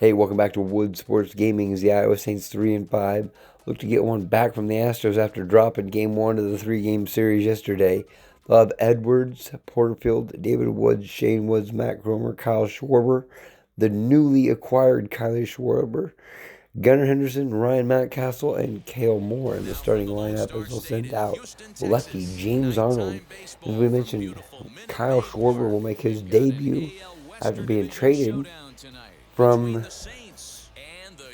Hey, welcome back to Wood Sports Gaming. As the Iowa Saints 3-5 look to get one back from the Astros after dropping Game 1 of the three-game series yesterday. They'll have Edwards, Porterfield, David Woods, Shane Woods, Matt Cromer, Kyle Schwarber, the newly acquired Kylie Schwarber, Gunnar Henderson, Ryan Mountcastle, and Kale Moore in the starting lineup as they'll send out lefty James Arnold. As we mentioned, Kyle Schwarber will make his debut after being traded from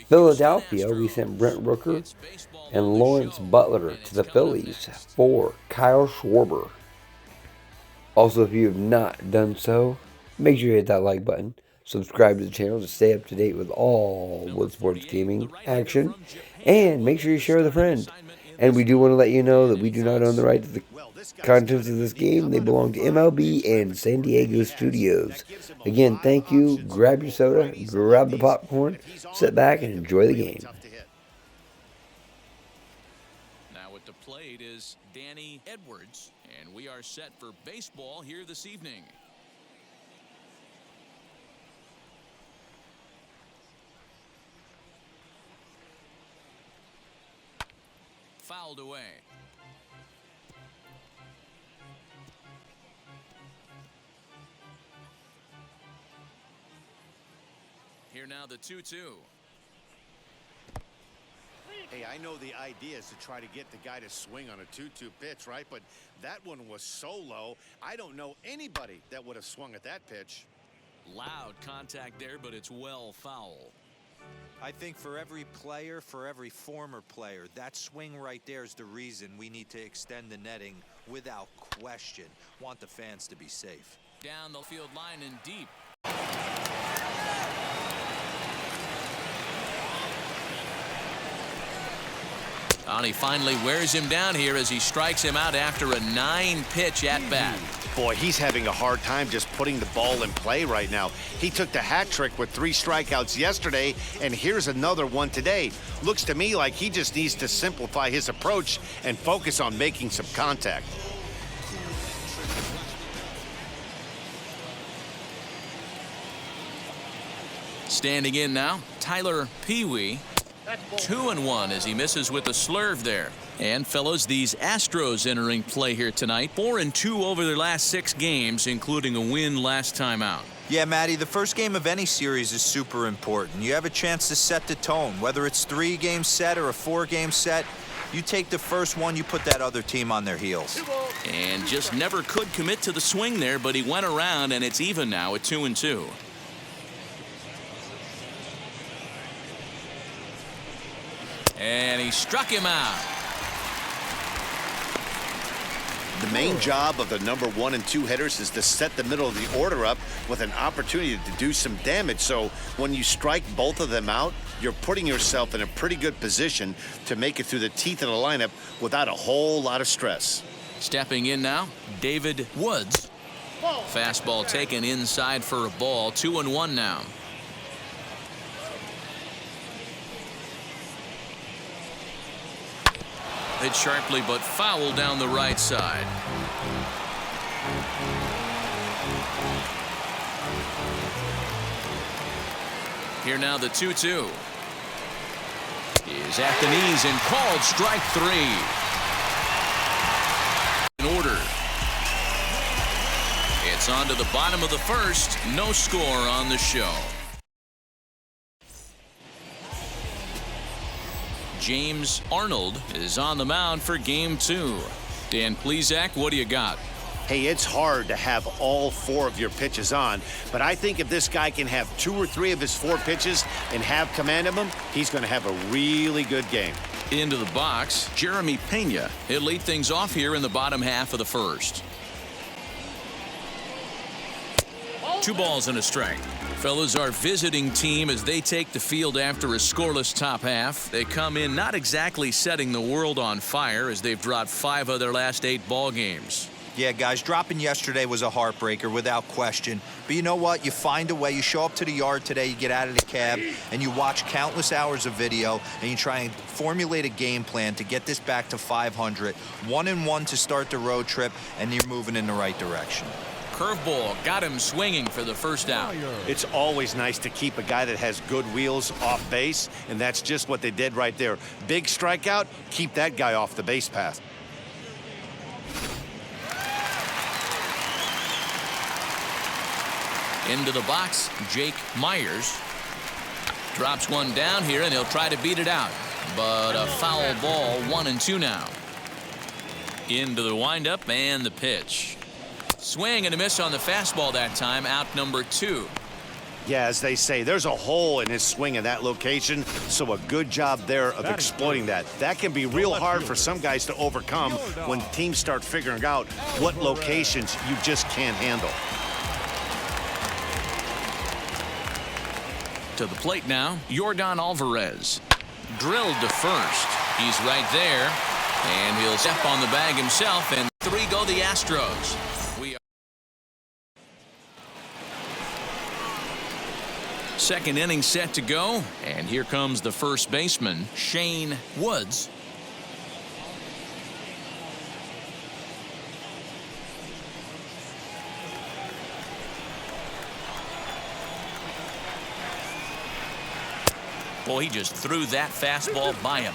Philadelphia. We sent Brent Rooker and Lawrence Butler to the Phillies for Kyle Schwarber. Also, if you have not done so, make sure you hit that like button. Subscribe to the channel to stay up to date with all Wood Sports Gaming action. And make sure you share with a friend. And we do want to let you know that we do not own the right to the contents of this game. They belong to MLB and San Diego Studios. Again, thank you. Grab your soda, grab the popcorn, sit back and enjoy the game. Now at the plate is Danny Edwards, and we are set for baseball here this evening. Fouled away. Here now the 2-2. Hey, I know the idea is to try to get the guy to swing on a 2-2 pitch, right? But that one was so low, I don't know anybody that would have swung at that pitch. Loud contact there, but it's well foul. I think for every player, for every former player, that swing right there is the reason we need to extend the netting without question. Want the fans to be safe. Down the field line and deep. And he finally wears him down here as he strikes him out after a 9-pitch at-bat. Boy, he's having a hard time just putting the ball in play right now. He took the hat trick with 3 strikeouts yesterday, and here's another one today. Looks to me like he just needs to simplify his approach and focus on making some contact. Standing in now, Tyler Pee-wee. 2-1 as he misses with a slurve there. And fellas, these Astros entering play here tonight. 4-2 over their last 6 games, including a win last time out. Yeah, Matty, the first game of any series is super important. You have a chance to set the tone, whether it's 3-game set or a 4-game set. You take the first one, you put that other team on their heels. And just never could commit to the swing there, but he went around, and it's even now at 2-2. And he struck him out. The main job of the number 1 and 2 hitters is to set the middle of the order up with an opportunity to do some damage. So when you strike both of them out, you're putting yourself in a pretty good position to make it through the teeth of the lineup without a whole lot of stress. Stepping in now, David Woods. Fastball taken inside for a ball. 2-1 now. Hit sharply but foul down the right side. Here now the 2-2 is at the knees and called strike 3. In order. It's on to the bottom of the first. No score on the show. James Arnold is on the mound for game 2. Dan Plesac, what do you got? Hey, it's hard to have all 4 of your pitches on, but I think if this guy can have 2 or 3 of his 4 pitches and have command of them, he's going to have a really good game. Into the box, Jeremy Pena. He'll lead things off here in the bottom half of the first. 2 balls and a strike. Fellas, our visiting team as they take the field after a scoreless top half. They come in not exactly setting the world on fire as they've dropped 5 of their last 8 ball games. Yeah, guys, dropping yesterday was a heartbreaker without question. But you know what? You find a way. You show up to the yard today, you get out of the cab, and you watch countless hours of video, and you try and formulate a game plan to get this back to 500. 1-1 to start the road trip, and you're moving in the right direction. curveball got him swinging for the first out. It's always nice to keep a guy that has good wheels off base, and that's just what they did right there. Big strikeout, keep that guy off the base path. Into the box, Jake Myers. Drops one down here, and he'll try to beat it out. But a foul ball, 1-2 now. Into the windup and the pitch. Swing and a miss on the fastball that time, out number 2. Yeah, as they say, there's a hole in his swing in that location, so a good job there of exploiting that. That can be real hard for some guys to overcome when teams start figuring out what locations you just can't handle. To the plate now, Yordan Alvarez. Drilled to first. He's right there, and he'll step on the bag himself, and 3 go the Astros. Second inning set to go, and here comes the first baseman, Shane Woods. Boy, he just threw that fastball by him.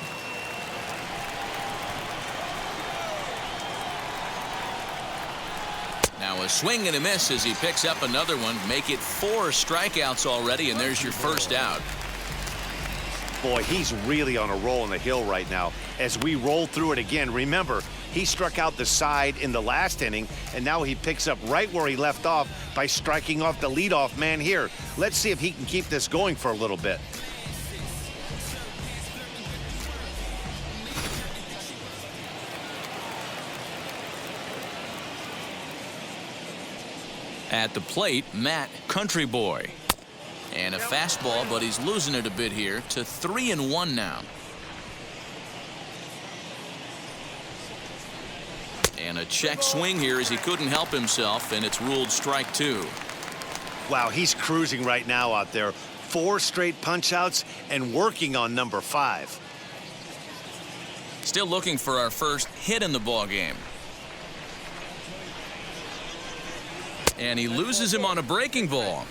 Now a swing and a miss as he picks up another one. Make it 4 strikeouts already, and there's your first out. Boy, he's really on a roll on the hill right now. As we roll through it again, remember, he struck out the side in the last inning, and now he picks up right where he left off by striking off the leadoff man here. Let's see if he can keep this going for a little bit. At the plate, Matt Country Boy. And a fastball, but he's losing it a bit here to 3-1 now. And a check swing here as he couldn't help himself, and it's ruled strike 2. Wow, he's cruising right now out there. 4 straight punch-outs and working on number 5. Still looking for our first hit in the ball game. And he loses him on a breaking ball.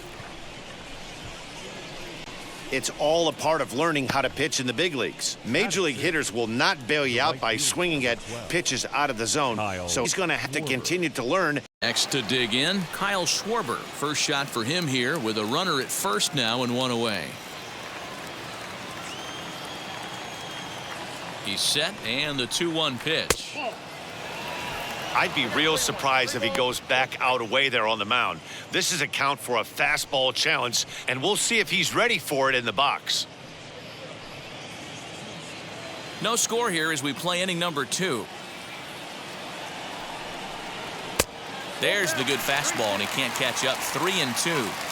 It's all a part of learning how to pitch in the big leagues. Major league hitters will not bail you out by swinging at pitches out of the zone. So he's going to have to continue to learn. Next to dig in, Kyle Schwarber. First shot for him here with a runner at first now and 1 away. He's set, and the 2-1 pitch. I'd be real surprised if he goes back out away there on the mound. This is a count for a fastball challenge, and we'll see if he's ready for it in the box. No score here as we play inning number 2. There's the good fastball, and he can't catch up. 3-2.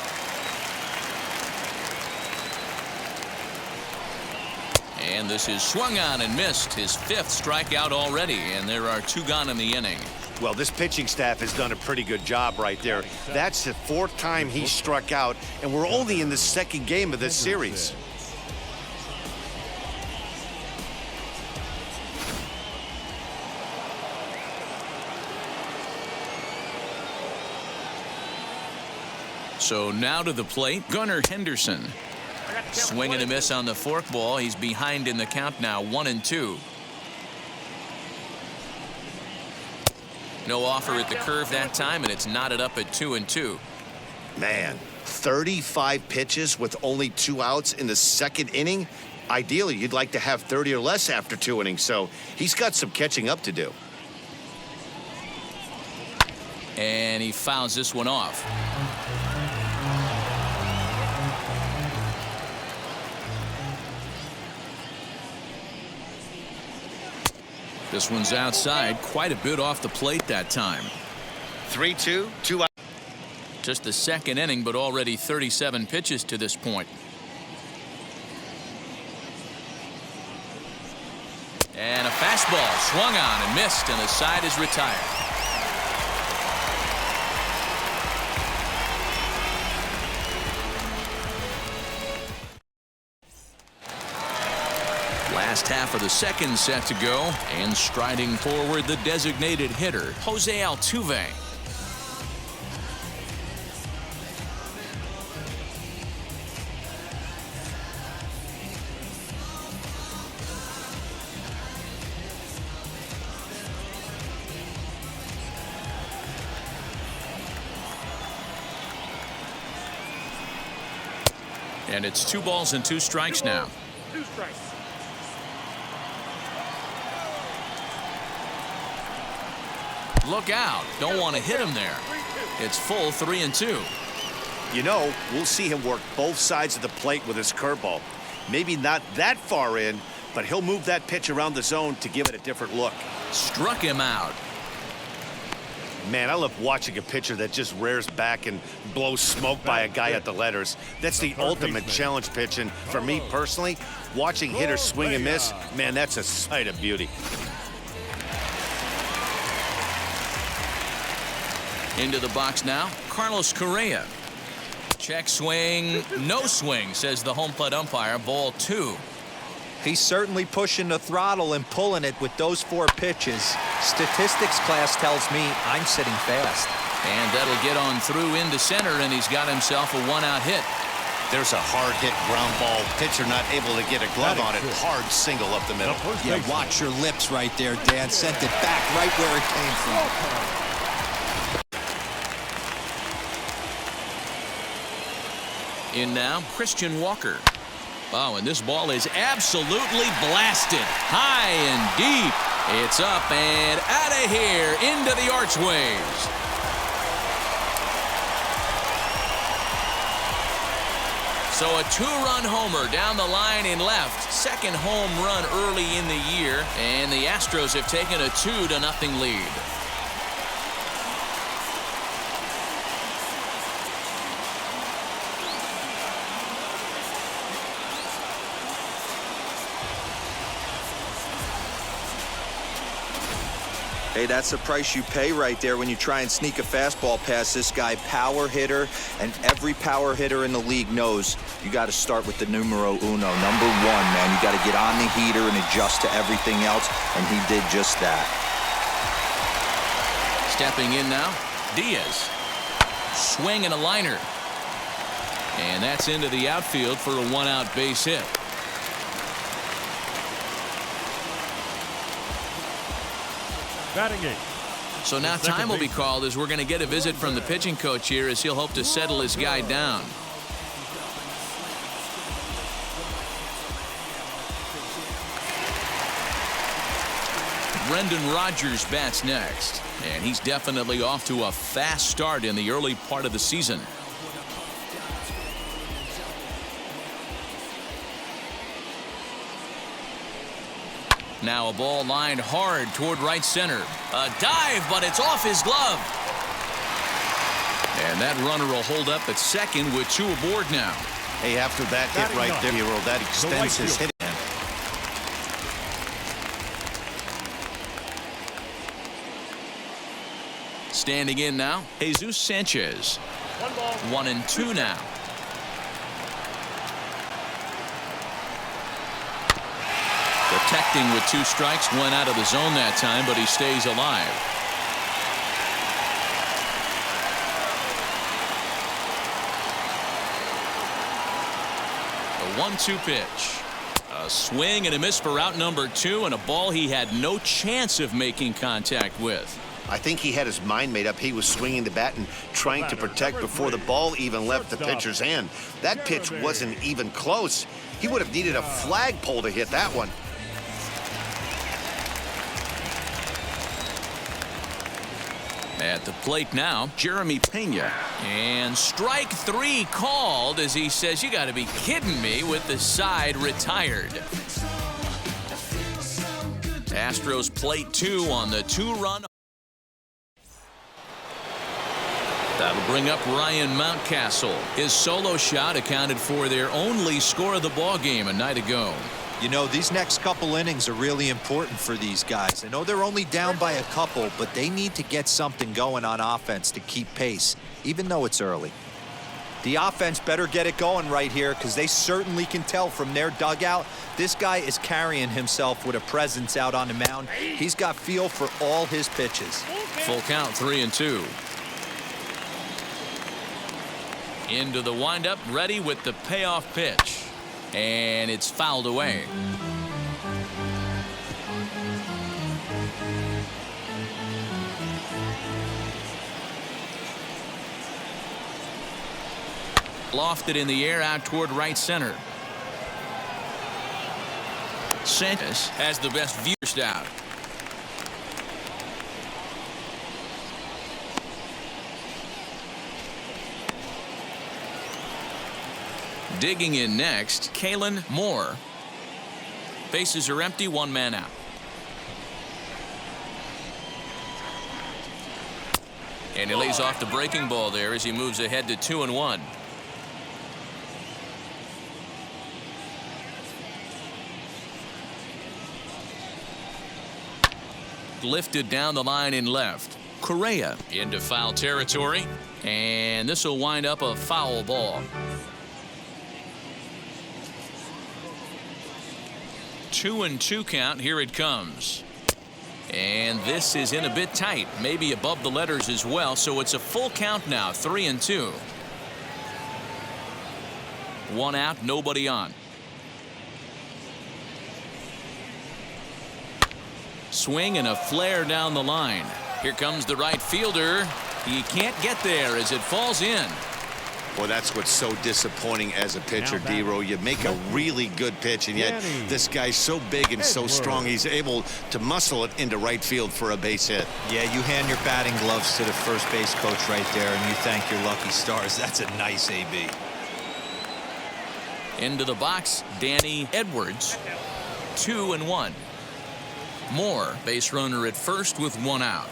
And this is swung on and missed. His 5th strikeout already, and there are 2 gone in the inning. Well, this pitching staff has done a pretty good job right there. That's the 4th time he struck out, and we're only in the 2nd game of this series. So now to the plate, Gunnar Henderson. Swing and a miss on the forkball. He's behind in the count now, 1-2. No offer at the curve that time, and it's knotted up at 2-2. Man, 35 pitches with only 2 outs in the 2nd inning. Ideally, you'd like to have 30 or less after 2 innings, so he's got some catching up to do. And he fouls this one off. This one's outside, quite a bit off the plate that time. 3-2, 2 out. Just the 2nd inning, but already 37 pitches to this point. And a fastball swung on and missed, and the side is retired. Last half of the 2nd set to go, and striding forward the designated hitter, Jose Altuve. And it's 2 balls and 2 strikes now. 2 strikes. Look out. Don't want to hit him there. It's full 3-2. You know, we'll see him work both sides of the plate with his curveball. Maybe not that far in, but he'll move that pitch around the zone to give it a different look. Struck him out. Man, I love watching a pitcher that just rears back and blows smoke by a guy at the letters. That's the ultimate challenge pitch, and for me personally, watching hitters swing and miss, man, that's a sight of beauty. Into the box now, Carlos Correa. Check swing, no swing, says the home plate umpire. Ball 2. He's certainly pushing the throttle and pulling it with those 4 pitches. Statistics class tells me I'm sitting fast. And that'll get on through into center, and he's got himself a 1-out hit. There's a hard hit ground ball. Pitcher not able to get a glove on it. Hard single up the middle. Yeah, watch your lips right there, Dan. Sent it back right where it came from. In now, Christian Walker. Oh, and this ball is absolutely blasted. High and deep. It's up and out of here into the archways. So a 2-run homer down the line in left. Second home run early in the year. And the Astros have taken a 2-0 lead. Hey, that's the price you pay right there when you try and sneak a fastball past this guy. Power hitter, and every power hitter in the league knows you got to start with the numero uno. Number 1, man. You got to get on the heater and adjust to everything else, and he did just that. Stepping in now, Diaz. Swing and a liner. And that's into the outfield for a 1-out base hit. Batting 8. So now time will be called as we're going to get a visit from the pitching coach here as he'll hope to settle his guy down. Brendan Rodgers bats next, and he's definitely off to a fast start in the early part of the season. Now a ball lined hard toward right center. A dive, but it's off his glove. And that runner will hold up at second with 2 aboard now. Hey, after that hit right there, hero, that extends his hit. Standing in now, Jesus Sanchez. 1-2 now. Protecting with 2 strikes, went out of the zone that time, but he stays alive. A 1-2 pitch. A swing and a miss for out number 2, and a ball he had no chance of making contact with. I think he had his mind made up. He was swinging the bat and trying to protect before the ball even left the pitcher's hand. That pitch wasn't even close. He would have needed a flagpole to hit that one. At the plate now, Jeremy Pena. And strike 3 called as he says, you got to be kidding me, with the side retired. Astros plate 2 on the 2-run. That'll bring up Ryan Mountcastle. His solo shot accounted for their only score of the ballgame a night ago. You know, these next couple innings are really important for these guys. I know they're only down by a couple, but they need to get something going on offense to keep pace, even though it's early. The offense better get it going right here, because they certainly can tell from their dugout this guy is carrying himself with a presence out on the mound. He's got feel for all his pitches. Full count, 3-2. Into the windup, ready with the payoff pitch. And it's fouled away. Lofted in the air out toward right center. Santos has the best view out. Digging in next, Kalen Moore. Bases are empty, one man out. And he lays off the breaking ball there as he moves ahead to 2-1. Lifted down the line in left. Correa into foul territory, and this will wind up a foul ball. 2-2 count. Here it comes. And this is in a bit tight, maybe above the letters as well, so it's a full count now, 3-2. One out, nobody on. Swing and a flare down the line. Here comes the right fielder. He can't get there as it falls in. Well, that's what's so disappointing as a pitcher, D-Row. You make a really good pitch, and yet this guy's so big and so strong, he's able to muscle it into right field for a base hit. Yeah, you hand your batting gloves to the first base coach right there, and you thank your lucky stars. That's a nice AB. Into the box, Danny Edwards. 2-1. Moore, base runner at first with one out.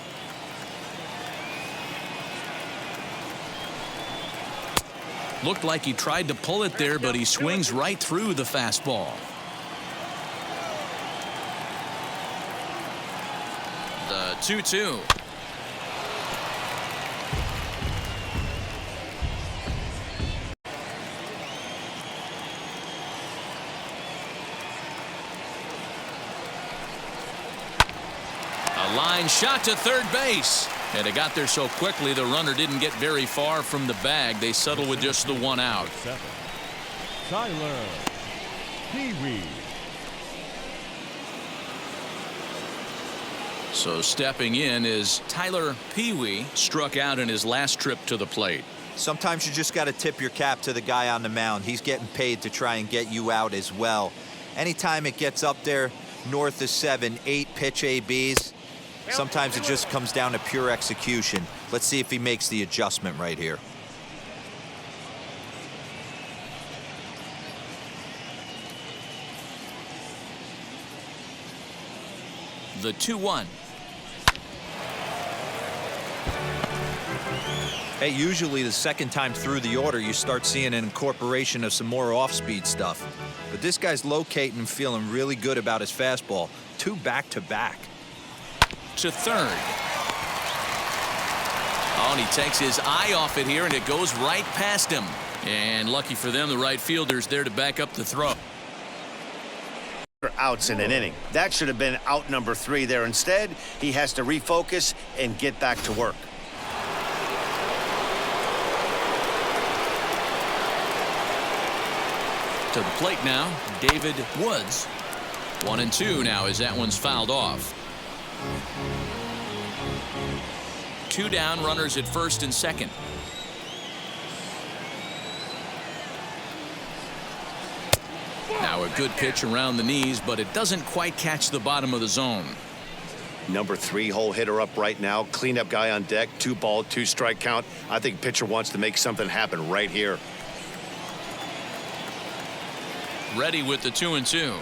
Looked like he tried to pull it there, but he swings right through the fastball. The 2-2. A line shot to third base. And it got there so quickly the runner didn't get very far from the bag. They settle with just the one out. Tyler Pee-wee. So stepping in is Tyler Pee-wee, struck out in his last trip to the plate. Sometimes you just got to tip your cap to the guy on the mound. He's getting paid to try and get you out as well. Anytime it gets up there north of 7, 8 pitch ABs, sometimes it just comes down to pure execution. Let's see if he makes the adjustment right here. The 2-1. Hey, usually the second time through the order, you start seeing an incorporation of some more off-speed stuff. But this guy's locating and feeling really good about his fastball. 2 back-to-back. To third. Oh, and he takes his eye off it here, and it goes right past him. And lucky for them, the right fielder's there to back up the throw. Outs in an inning. That should have been out number 3 there. Instead, he has to refocus and get back to work. To the plate now, David Woods. 1-2 now as that one's fouled off. 2 down, runners at first and second. Now a good pitch around the knees, but it doesn't quite catch the bottom of the zone. Number 3 hole hitter up right now. Cleanup guy on deck. 2 ball, 2 strike count. I think pitcher wants to make something happen right here. Ready with the 2-2.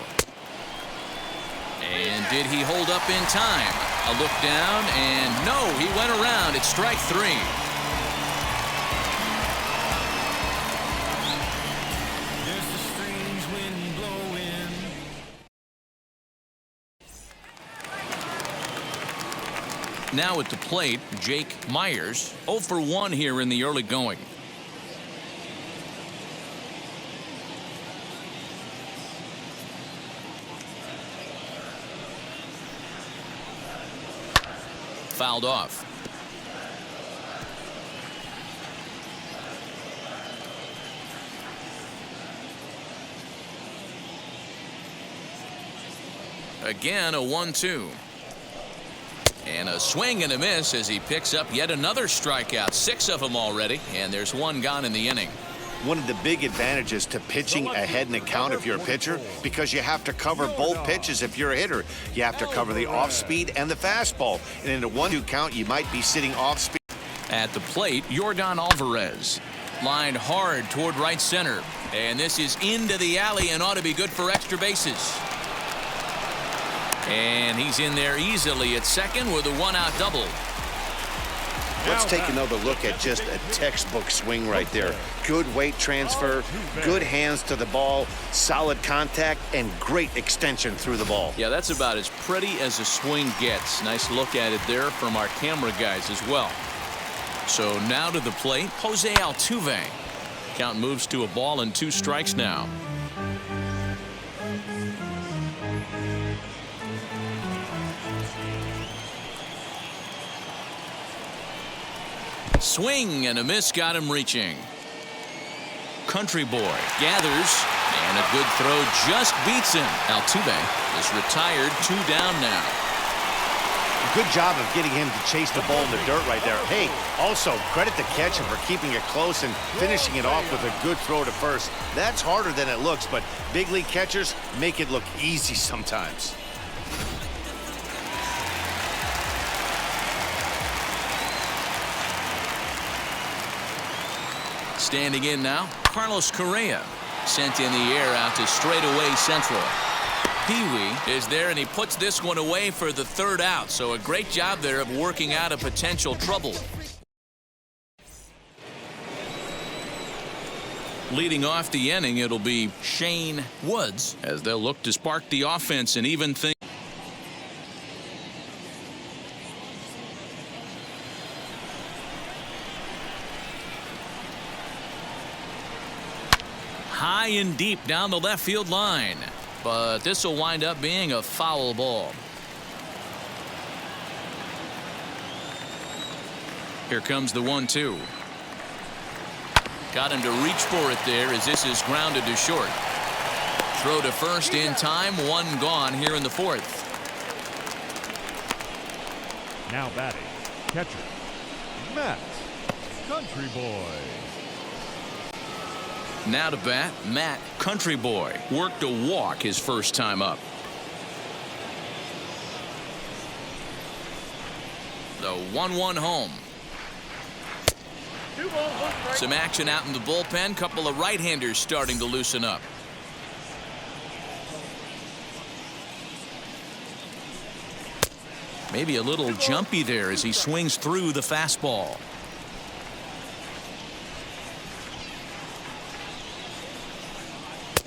And did he hold up in time? A look down, and no, he went around. It's strike 3. There's a strange wind blowing. Now at the plate, Jake Myers. 0 for 1 here in the early going. Fouled off. Again, a 1-2. And a swing and a miss as he picks up yet another strikeout. 6 of them already, and there's 1 gone in the inning. one of the big advantages to pitching ahead in the count if you're a pitcher, because you have to cover both pitches if you're a hitter. You have to cover the off-speed and the fastball. And in a 1-2 count, you might be sitting off-speed. At the plate, Yordan Alvarez. Lined hard toward right center. And this is into the alley and ought to be good for extra bases. And he's in there easily at second with a 1-out double. Let's take another look at just a textbook swing right there. Good weight transfer, good hands to the ball, solid contact, and great extension through the ball. Yeah, that's about as pretty as a swing gets. Nice look at it there from our camera guys as well. So now to the plate, Jose Altuve. Count moves to a ball and 2 strikes now. Swing and a miss, got him reaching. Country Boy gathers, and a good throw just beats him. Altuve is retired, 2 down now. Good job of getting him to chase the ball in the dirt right there. Hey, also credit the catcher for keeping it close and finishing it off with a good throw to first. That's harder than it looks, but big league catchers make it look easy sometimes. Standing in now, Carlos Correa. Sent in the air out to straightaway central. Pee-wee is there, and he puts this one away for the 3rd out. So a great job there of working out a potential trouble. Leading off the inning, it'll be Shane Woods as they'll look to spark the offense and even things. High and deep down the left field line. But this will wind up being a foul ball. Here comes the 1-2. Got him to reach for it there as this is grounded to short. Throw to first in time. 1 gone here in the 4th. Now batting, catcher, Matt Country Boy. Now to bat, Matt Country Boy. Worked a walk his first time up. The 1-1 home. Some action out in the bullpen. Couple of right-handers starting to loosen up. Maybe a little jumpy there as he swings through the fastball.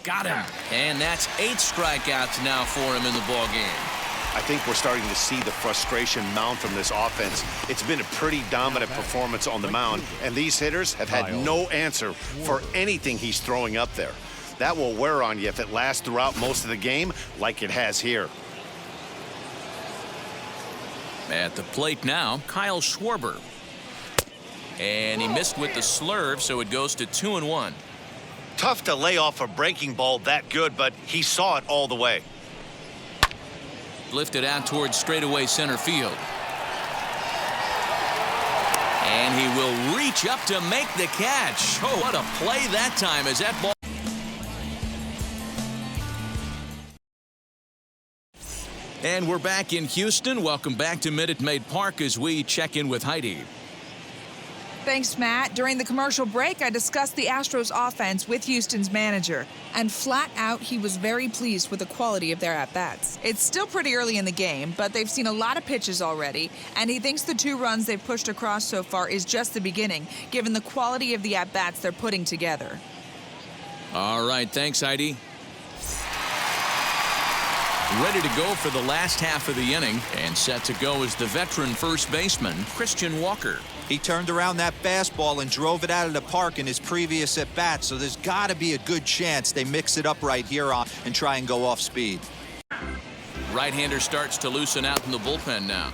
Got him. And that's 8 strikeouts now for him in the ballgame. I think we're starting to see the frustration mount from this offense. It's been a pretty dominant performance on the mound, and these hitters have had no answer for anything he's throwing up there. That will wear on you if it lasts throughout most of the game like it has here. At the plate now, Kyle Schwarber. And he missed with the slurve, so it goes to 2-1. Tough to lay off a breaking ball that good, but he saw it all the way. Lifted out towards straightaway center field. And he will reach up to make the catch. Oh, what a play that time as that ball. And we're back in Houston. Welcome back to Minute Maid Park as we check in with Heidi. Thanks, Matt. During the commercial break, I discussed the Astros offense with Houston's manager, and flat out, he was very pleased with the quality of their at-bats. It's still pretty early in the game, but they've seen a lot of pitches already, and he thinks the 2 runs they've pushed across so far is just the beginning, given the quality of the at-bats they're putting together. All right, thanks, Heidi. Ready to go for the last half of the inning, and set to go is the veteran first baseman, Christian Walker. He turned around that fastball and drove it out of the park in his previous at-bat, so there's got to be a good chance they mix it up right here and try and go off speed. Right-hander starts to loosen out in the bullpen now.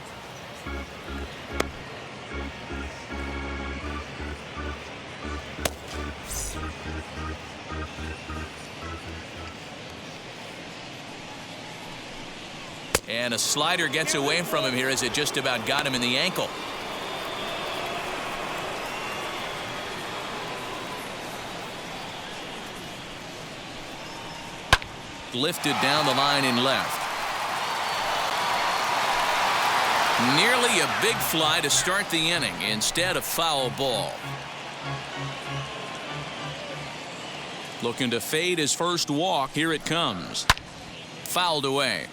And a slider gets away from him here as it just about got him in the ankle. Lifted down the line in left. Nearly a big fly to start the inning. Instead, a foul ball. Looking to fade his first walk. Here it comes. Fouled away.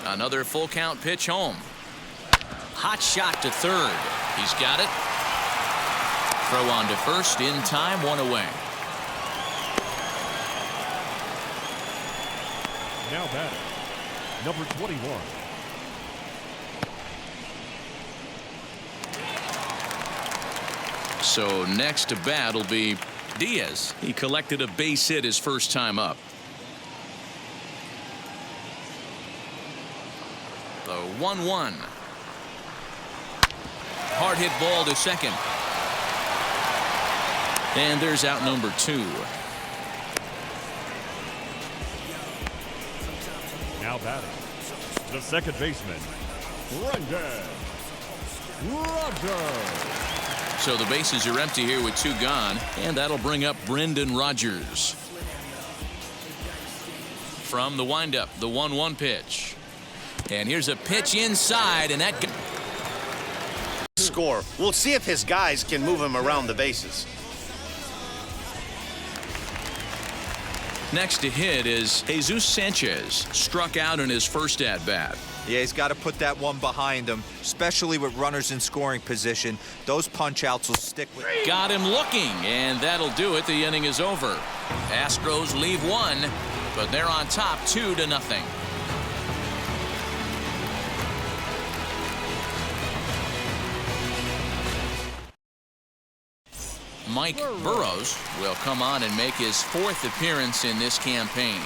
Another full count pitch home. Hot shot to third. He's got it. Throw on to first in time, one away. Now batting, number 21. So next to bat will be Diaz. He collected a base hit his first time up. The 1-1. Hard hit ball to second. And there's out number 2. Now batting, the second baseman, Brendan Rodgers. So the bases are empty here with 2 gone, and that'll bring up Brendan Rodgers. From the windup, the 1-1 pitch. And here's a pitch inside, and that score. We'll see if his guys can move him around the bases. next to hit is Jesus Sanchez. Struck out in his first at-bat. Yeah, he's got to put that one behind him, especially with runners in scoring position. Those punch-outs will stick with him. Got him looking, and that'll do it. The inning is over. Astros leave one, but they're on top 2-0. Mike Burrows will come on and make his 4th appearance in this campaign.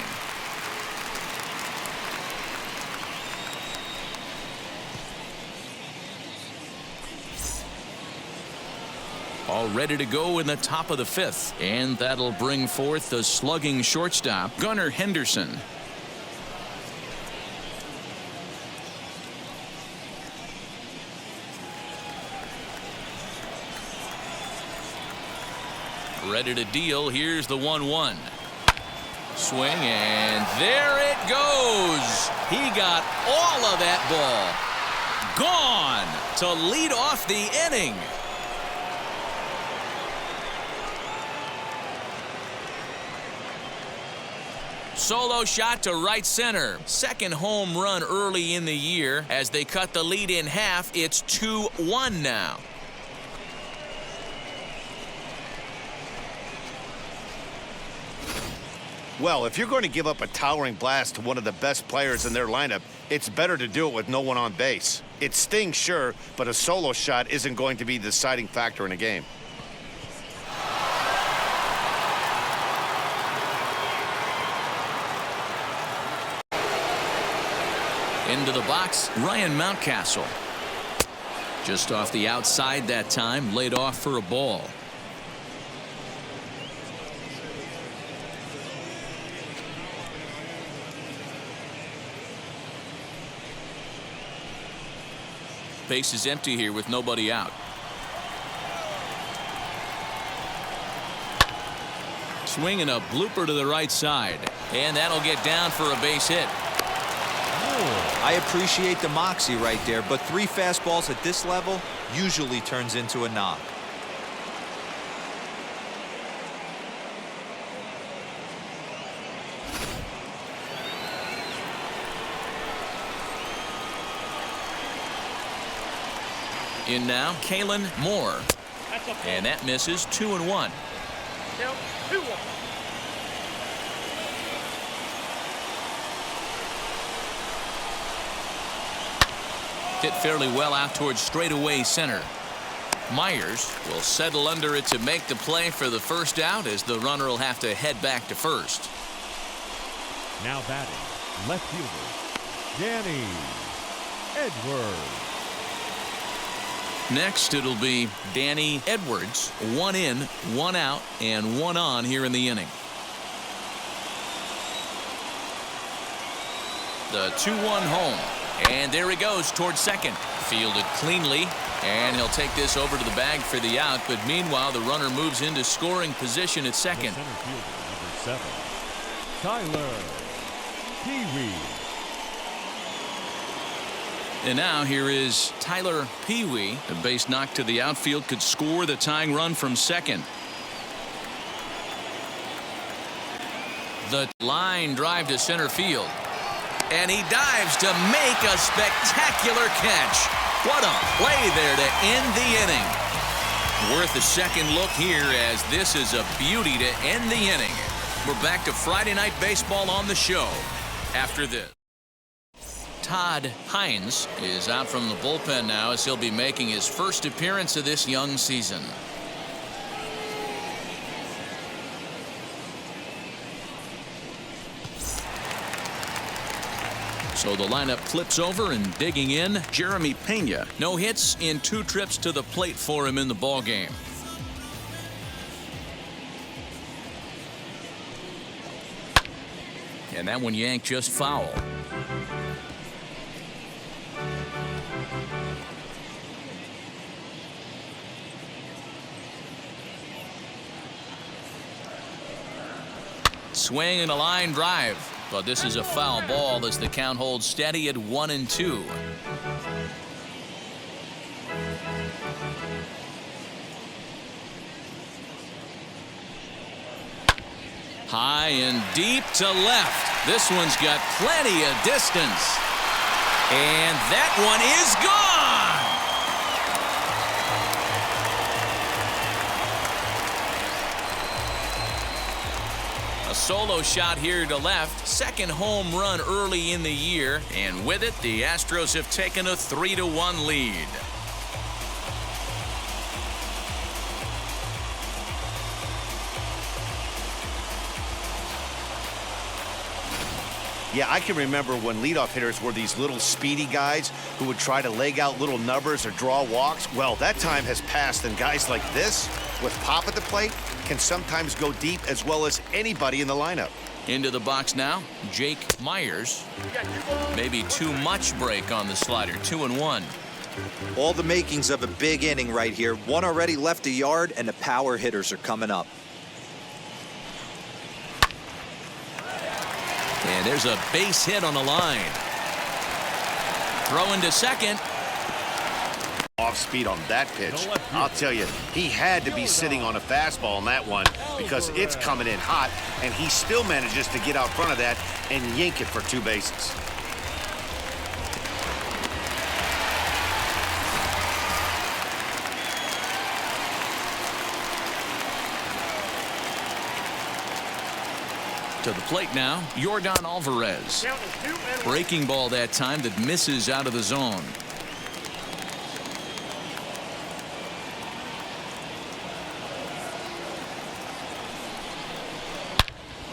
All ready to go in the top of the 5th, and that'll bring forth the slugging shortstop, Gunnar Henderson. Ready to deal. Here's the 1-1. Swing, and there it goes. He got all of that ball. Gone to lead off the inning. Solo shot to right center. Second home run early in the year. As they cut the lead in half, it's 2-1 now. Well, if you're going to give up a towering blast to one of the best players in their lineup, it's better to do it with no one on base. It stings, sure, but a solo shot isn't going to be the deciding factor in a game. Into the box, Ryan Mountcastle. Just off the outside that time, laid off for a ball. Base is empty here with nobody out. Swinging a blooper to the right side, and that'll get down for a base hit. I appreciate the moxie right there, but 3 fastballs at this level usually turns into a knock. In now, Kalen Moore. And that misses. 2-1. Hit fairly well out towards straightaway center. Myers will settle under it to make the play for the first out, as the runner will have to head back to first. Now batting, left fielder, Danny Edwards. Next, it'll be Danny Edwards. 1 in, 1 out, and 1 on here in the inning. The 2-1 home. And there he goes towards second. Fielded cleanly. And he'll take this over to the bag for the out, but meanwhile the runner moves into scoring position at second. The center fielder, number 7, Tyler Pee-wee. And now here is Tyler Pee-wee. A base knock to the outfield could score the tying run from second. The line drive to center field. And he dives to make a spectacular catch. What a play there to end the inning. Worth a second look here, as this is a beauty to end the inning. We're back to Friday Night Baseball on the show after this. Todd Hines is out from the bullpen now, as he'll be making his first appearance of this young season. So the lineup flips over, and digging in, Jeremy Pena. No hits in 2 trips to the plate for him in the ballgame. And that one yanked just foul. Swing and a line drive. But this is a foul ball as the count holds steady at 1-2. High and deep to left. This one's got plenty of distance. And that one is gone. A solo shot here to left. Second home run early in the year. And with it, the Astros have taken a 3-1 lead. Yeah, I can remember when leadoff hitters were these little speedy guys who would try to leg out little numbers or draw walks. Well, that time has passed, and guys like this, with pop at the plate, can sometimes go deep as well as anybody in the lineup. Into the box now, Jake Myers. Maybe too much break on the slider. 2-1. All the makings of a big inning right here. One already left the yard, and the power hitters are coming up. And there's a base hit on the line. Throw into second. Off speed on that pitch. I'll tell you, he had to be sitting on a fastball on that one because it's coming in hot, and he still manages to get out front of that and yank it for 2 bases. To the plate now, Yordan Alvarez. Breaking ball that time that misses out of the zone.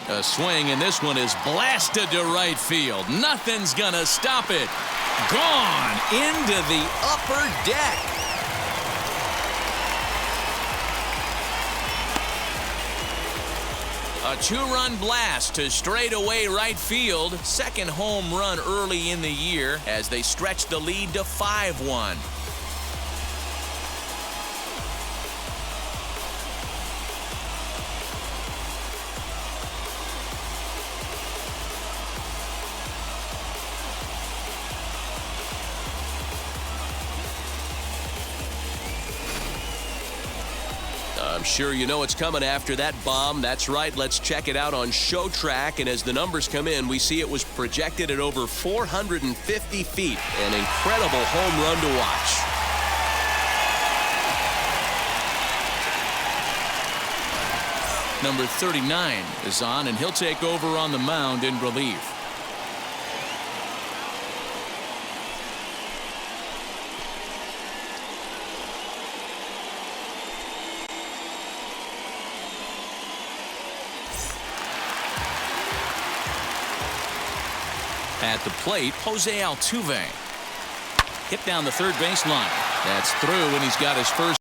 A swing, and this one is blasted to right field. Nothing's gonna stop it. Gone into the upper deck. A 2-run blast to straightaway right field. Second home run early in the year as they stretch the lead to 5-1. I'm sure you know it's coming after that bomb. That's right. Let's check it out on ShowTrack. And as the numbers come in, we see it was projected at over 450 feet. An incredible home run to watch. Number 39 is on, and he'll take over on the mound in relief. At the plate, Jose Altuve. Hit down the third baseline. That's through, and he's got his first.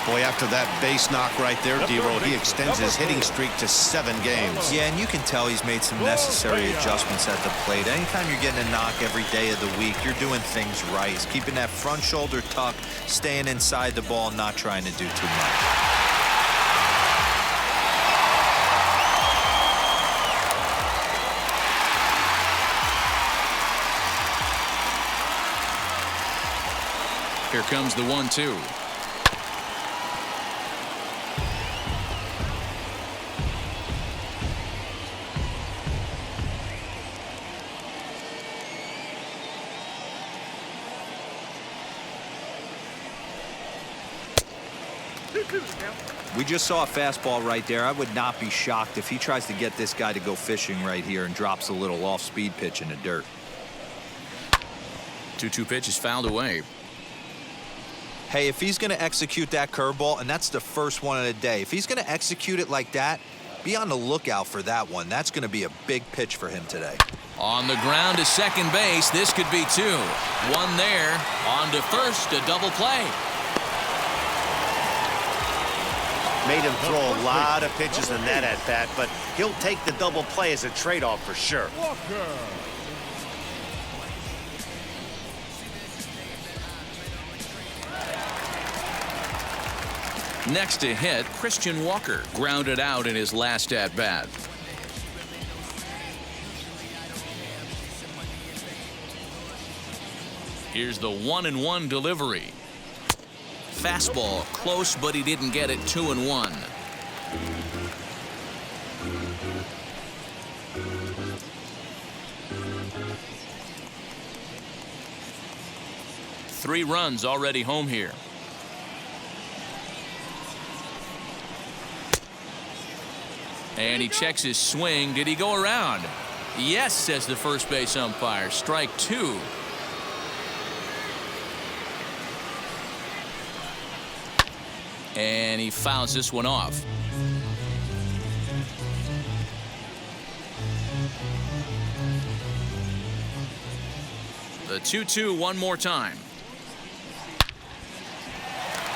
Boy, after that base knock right there, D-Roll, he extends his hitting streak to 7 games. Yeah, and you can tell he's made some necessary adjustments at the plate. Anytime you're getting a knock every day of the week, you're doing things right. He's keeping that front shoulder tucked, staying inside the ball, not trying to do too much. Here comes the 1-2. We just saw a fastball right there. I would not be shocked if he tries to get this guy to go fishing right here and drops a little off-speed pitch in the dirt. 2-2 pitch is fouled away. Hey, if he's going to execute that curveball, and that's the first one of the day, if he's going to execute it like that, be on the lookout for that one. That's going to be a big pitch for him today. On the ground to second base, this could be 2. 1 there. On to first, a double play. Made him throw a lot of pitches in that at-bat, but he'll take the double play as a trade-off for sure. Next to hit, Christian Walker grounded out in his last at-bat. Here's the 1-1 delivery. Fastball close, but he didn't get it. 2-1. Three runs already home here. And he checks his swing. Did he go around? Yes, says the first base umpire. Strike 2. And he fouls this one off. The 2-2 one more time.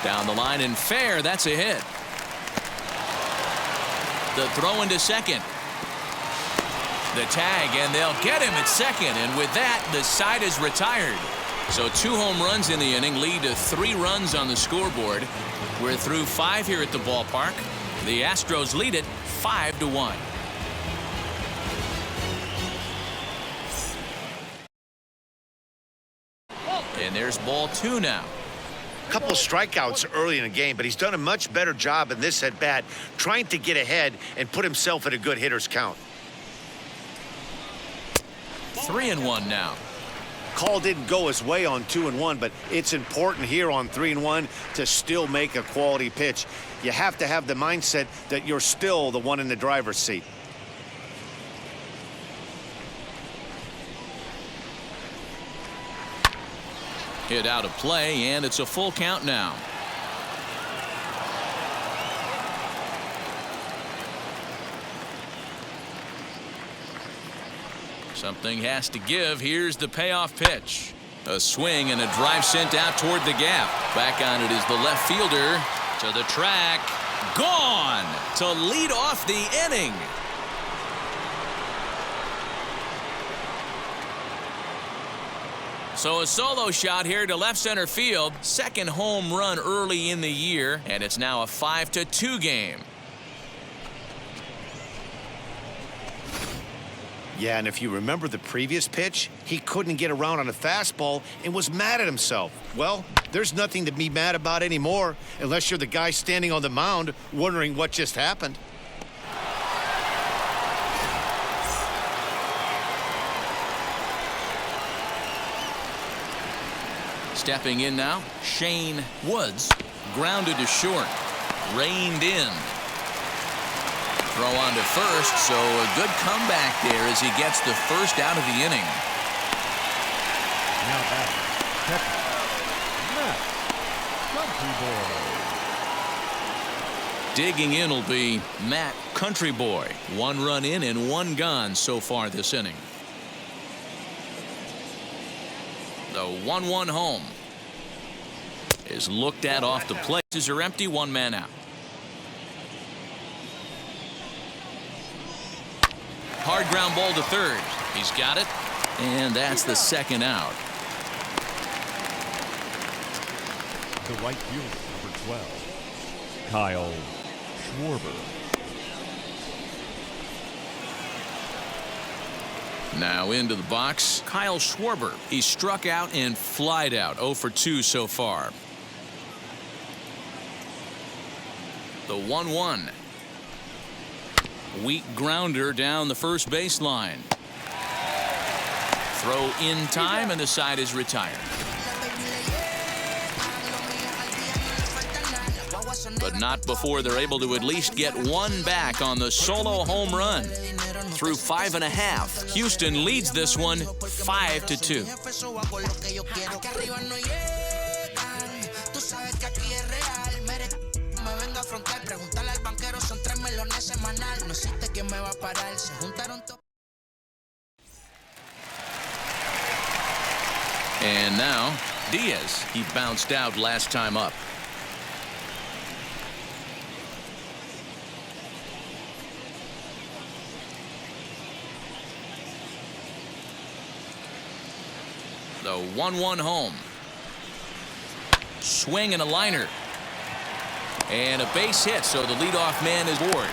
Down the line and fair. That's a hit. The throw into second. The tag, and they'll get him at second. And with that, the side is retired. So 2 home runs in the inning lead to 3 runs on the scoreboard. We're through 5 here at the ballpark. The Astros lead it 5-1. And there's ball 2 now. A couple of strikeouts early in the game, but he's done a much better job in this at-bat trying to get ahead and put himself at a good hitter's count. 3-1 now. Call didn't go his way on 2-1, but it's important here on 3-1 to still make a quality pitch. You have to have the mindset that you're still the one in the driver's seat. Hit out of play, and it's a full count now. Something has to give. Here's the payoff pitch. A swing and a drive sent out toward the gap. Back on it is the left fielder. To the track. Gone to lead off the inning. So a solo shot here to left center field. Second home run early in the year, and it's now a 5-2 game. Yeah, and if you remember the previous pitch, he couldn't get around on a fastball and was mad at himself. Well, there's nothing to be mad about anymore unless you're the guy standing on the mound wondering what just happened. Stepping in now, Shane Woods. Grounded to short. Reined in. Throw on to first, so a good comeback there as he gets the first out of the inning. Now back, catcher, Matt Country Boy. Digging in will be Matt Country Boy. 1 run in and 1 gone so far this inning. The 1-1 home. is looked at off the plate. Bases are empty, one man out. Hard ground ball to third. He's got it, and that's the second out. The right fielder, number 12, Kyle Schwarber. Now into the box, Kyle Schwarber. He's struck out and flied out, 0 for 2 so far. The 1-1. Weak grounder down the first baseline. Throw in time, and the side is retired. But not before they're able to at least get one back on the solo home run. Through 5.5, Houston leads this one 5-2. And now Diaz. He bounced out last time up. The 1-1 home. Swing and a liner. And a base hit, so the leadoff man is Ward.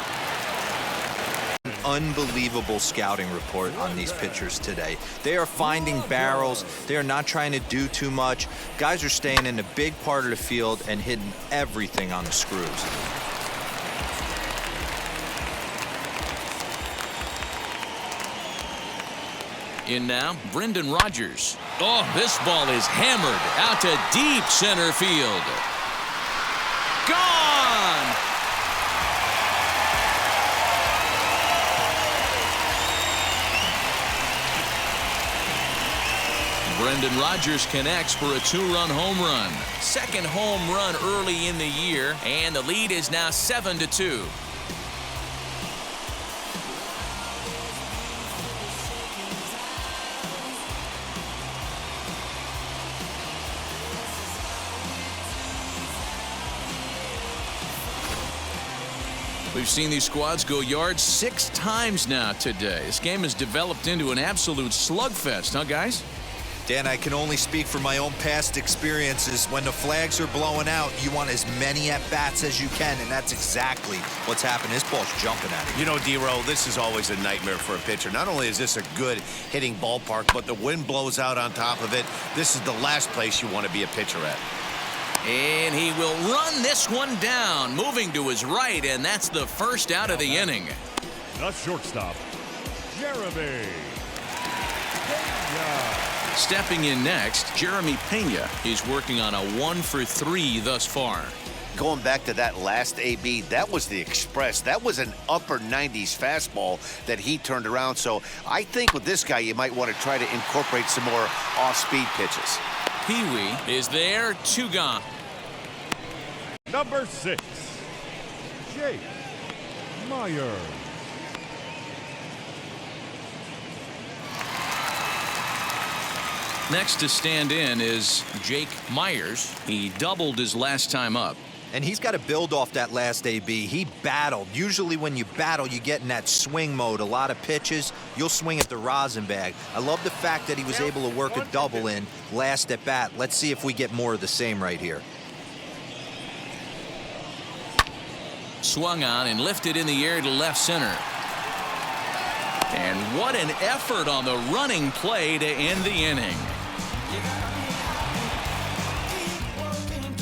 Unbelievable scouting report on these pitchers today. They are finding barrels. They are not trying to do too much. Guys are staying in a big part of the field and hitting everything on the screws. In now, Brendan Rodgers. Oh, this ball is hammered out to deep center field. Gone! Brendan Rodgers connects for a 2-run home run. Second home run early in the year, and the lead is now 7-2. We've seen these squads go yards 6 times now today. This game has developed into an absolute slugfest, huh, guys? Dan, I can only speak from my own past experiences. When the flags are blowing out, you want as many at-bats as you can, and that's exactly what's happened. This ball's jumping at him. You know, D-Row, this is always a nightmare for a pitcher. Not only is this a good hitting ballpark, but the wind blows out on top of it. This is the last place you want to be a pitcher at. And he will run this one down, moving to his right, and that's the first out of the inning. The shortstop, Jeremy Pena. Stepping in next, Jeremy Pena. He's working on a 1 for 3 thus far. Going back to that last AB, that was the express. That was an upper 90s fastball that he turned around. So I think with this guy, you might want to try to incorporate some more off-speed pitches. Pee-wee is there, 2 gone. Number 6, Jake Myers. Next to stand in is Jake Myers. He doubled his last time up. And he's got to build off that last AB. He battled. Usually when you battle, you get in that swing mode. A lot of pitches, you'll swing at the rosin bag. I love the fact that he was able to work a double in last at bat. Let's see if we get more of the same right here. Swung on and lifted in the air to left center. And what an effort on the running play to end the inning.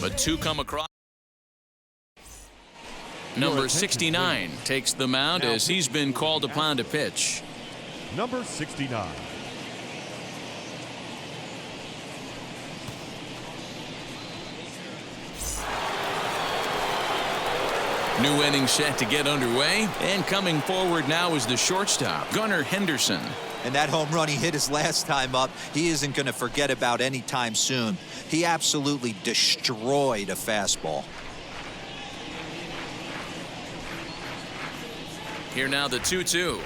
But 2 come across. Number 69 takes the mound as he's been called upon to pitch. Number 69. New inning set to get underway, and coming forward now is the shortstop, Gunnar Henderson. And that home run he hit his last time up, he isn't going to forget about any time soon. He absolutely destroyed a fastball. Here now the 2-2.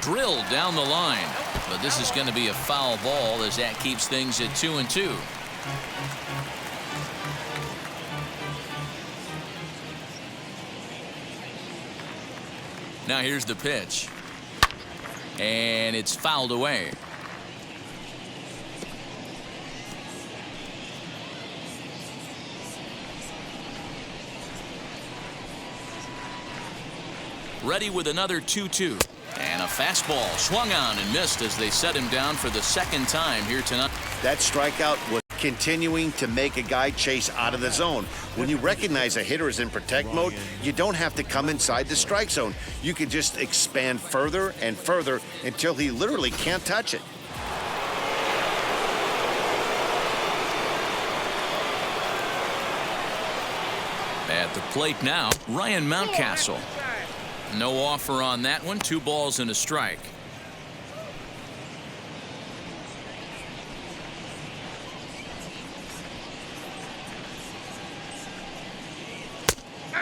Drilled down the line. But this is going to be a foul ball as that keeps things at 2-2. Now here's the pitch. And it's fouled away. Ready with another 2-2. And a fastball swung on and missed as they set him down for the second time here tonight. That strikeout was continuing to make a guy chase out of the zone. When you recognize a hitter is in protect mode, you don't have to come inside the strike zone. You can just expand further and further until he literally can't touch it. At the plate now, Ryan Mountcastle. No offer on that one. 2 balls and a strike.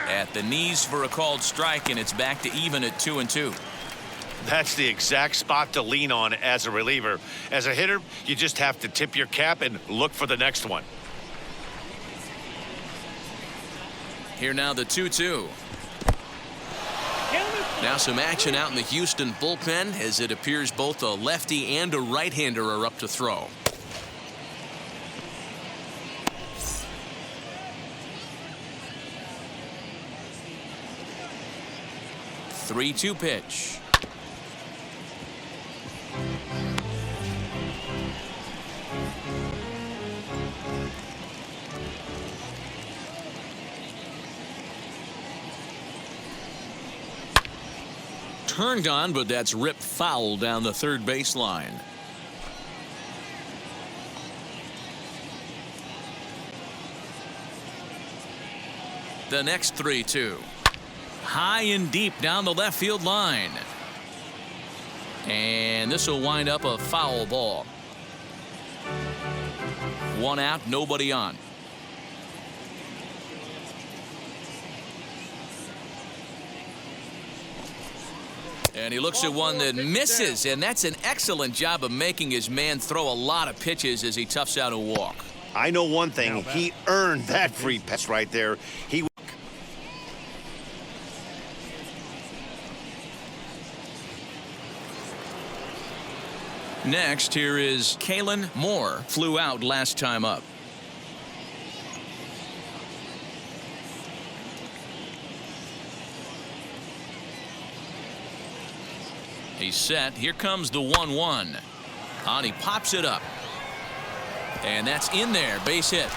At the knees for a called strike, and it's back to even at 2-2. That's the exact spot to lean on as a reliever. As a hitter, you just have to tip your cap and look for the next one. Here now the 2-2. Now some action out in the Houston bullpen as it appears both a lefty and a right-hander are up to throw. Three-two pitch. Turned on, but that's ripped foul down the third baseline. The next 3-2. High and deep down the left field line. And this will wind up a foul ball. 1 out, nobody on. And he looks at one that misses, and that's an excellent job of making his man throw a lot of pitches as he toughs out a walk. I know one thing, he earned that free pass right there. Next, here is Kalen Moore. Flew out last time up. He's set. Here comes the 1-1. And he pops it up. And that's in there. Base hit.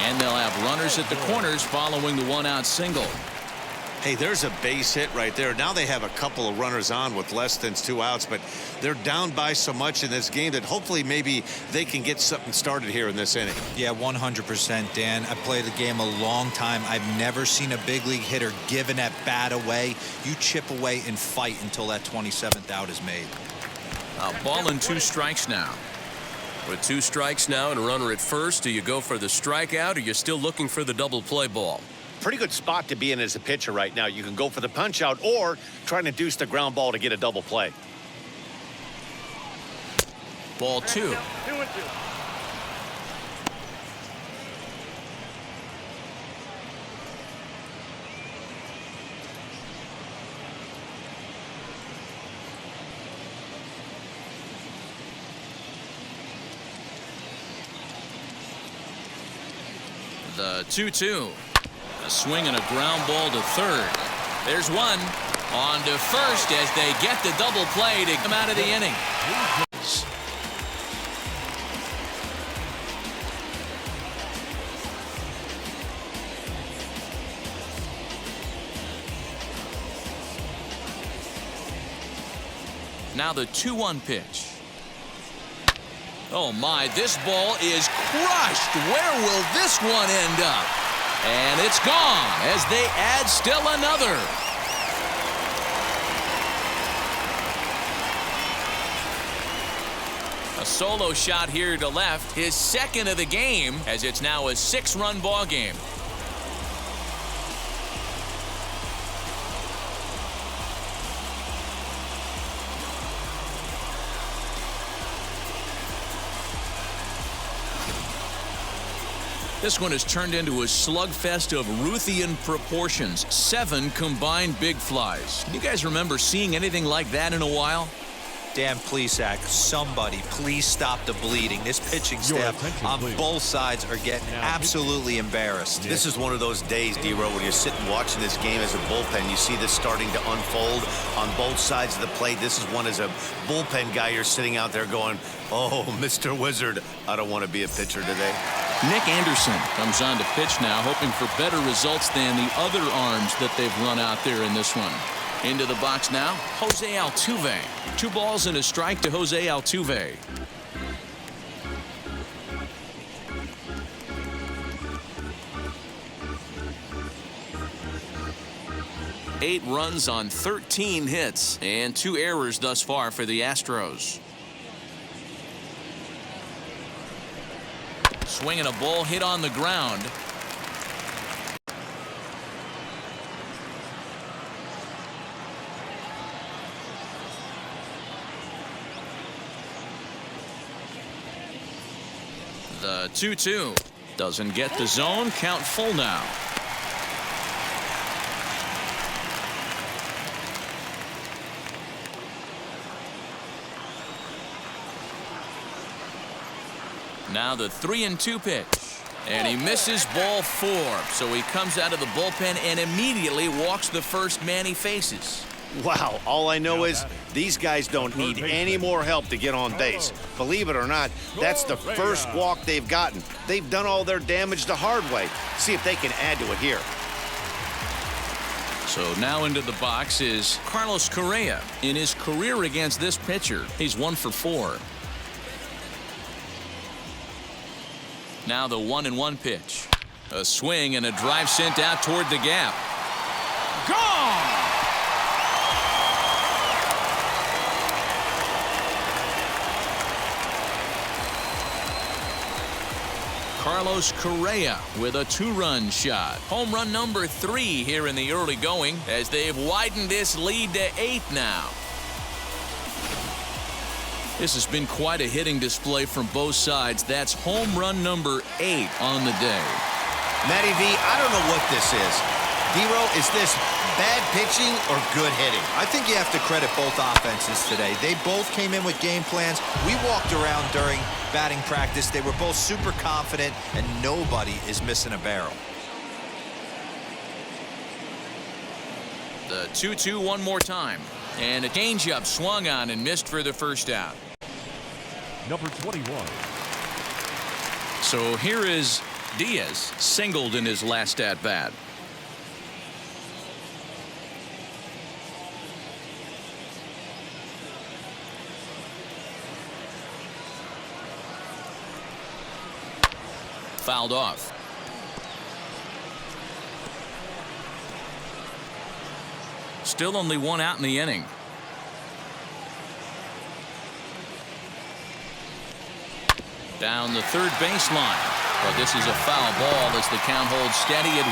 And they'll have runners at the corners following the 1-out single. Hey, there's a base hit right there. Now they have a couple of runners on with less than 2 outs, but they're down by so much in this game that hopefully maybe they can get something started here in this inning. Yeah, 100%, Dan. I played the game a long time. I've never seen a big league hitter give an at-bat away. You chip away and fight until that 27th out is made. A ball and 2 strikes now. With 2 strikes now and a runner at first, do you go for the strikeout or you're still looking for the double play ball? Pretty good spot to be in as a pitcher right now. You can go for the punch out or try and induce the ground ball to get a double play. Ball 2. The 2-2. A swing and a ground ball to third. There's one. On to first as they get the double play to come out of the inning. Now the 2-1 pitch. Oh my, this ball is crushed. Where will this one end up? And it's gone as they add still another. A solo shot here to left, his second of the game, as it's now a 6-run ball game. This one has turned into a slugfest of Ruthian proportions. 7 combined big flies. You guys remember seeing anything like that in a while? Dan Plesac, somebody please stop the bleeding. This pitching staff on both sides are getting absolutely embarrassed. This is one of those days, D-Row, when you're sitting watching this game as a bullpen. You see this starting to unfold on both sides of the plate. This is one as a bullpen guy, you're sitting out there going, oh, Mr. Wizard, I don't want to be a pitcher today. Nick Anderson comes on to pitch now, hoping for better results than the other arms that they've run out there in this one. Into the box now, Jose Altuve. 2 balls and a strike to Jose Altuve. Eight runs on 13 hits and 2 errors thus far for the Astros. Swinging a ball hit on the ground. The 2-2 doesn't get the zone. Count full now. Now the 3-2 pitch, and he misses ball 4. So he comes out of the bullpen and immediately walks the first man he faces. Wow, all I know is these guys don't need any more help to get on base. Believe it or not, that's the first walk they've gotten. They've done all their damage the hard way. See if they can add to it here. So now into the box is Carlos Correa. In his career against this pitcher, he's 1 for 4. Now the 1-1 pitch. A swing and a drive sent out toward the gap. Gone! Carlos Correa with a 2-run shot. Home run number 3 here in the early going as they've widened this lead to 8 now. This has been quite a hitting display from both sides. That's home run number 8 on the day. Matty V, I don't know what this is. D-Row, is this bad pitching or good hitting? I think you have to credit both offenses today. They both came in with game plans. We walked around during batting practice. They were both super confident, and nobody is missing a barrel. The 2-2 one more time. And a changeup swung on and missed for the first out. Number 21. So here is Diaz, singled in his last at bat. Fouled off. Still only 1 out in the inning. Down the third baseline. But this is a foul ball as the count holds steady at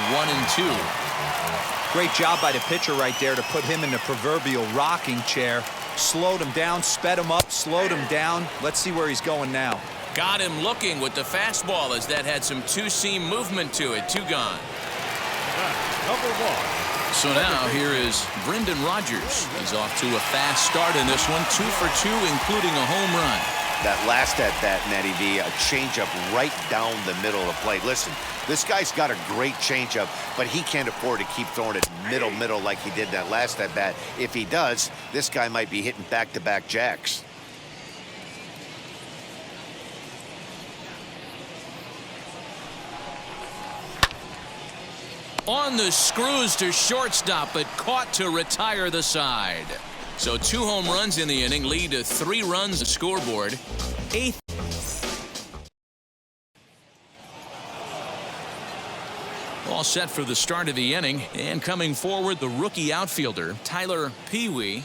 1-2. Great job by the pitcher right there to put him in the proverbial rocking chair. Slowed him down, sped him up, slowed him down. Let's see where he's going now. Got him looking with the fastball as that had some two-seam movement to it. 2 gone. Number 1. So now here is Brendan Rodgers. He's off to a fast start in this one. 2 for 2, including a home run. That last at bat, Natty V, a changeup right down the middle of the plate. Listen, this guy's got a great changeup, but he can't afford to keep throwing it middle like he did that last at bat. If he does, this guy might be hitting back-to-back jacks. On the screws to shortstop, but caught to retire the side. So 2 home runs in the inning lead to 3 runs the scoreboard. 8th. All set for the start of the inning, and coming forward the rookie outfielder Tyler Pee-wee.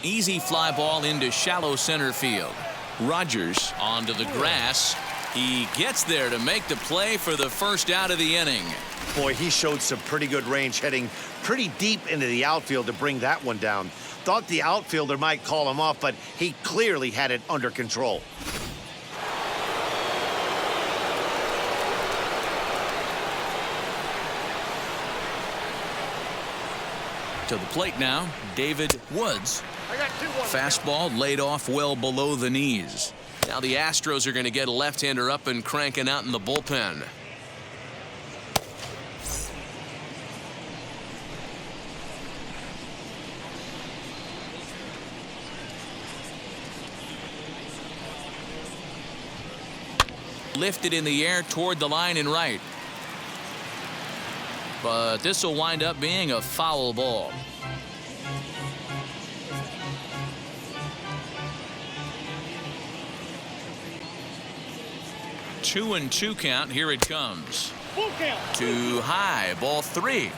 Easy fly ball into shallow center field. Rodgers onto the grass. He gets there to make the play for the first out of the inning. Boy, he showed some pretty good range, heading pretty deep into the outfield to bring that one down. Thought the outfielder might call him off, but he clearly had it under control. To the plate now, David Woods. Fastball laid off well below the knees. Now the Astros are going to get a left-hander up and cranking out in the bullpen. Lifted in the air toward the line and right. But this will wind up being a foul ball. Two and two count. Here it comes. Too high. Ball three.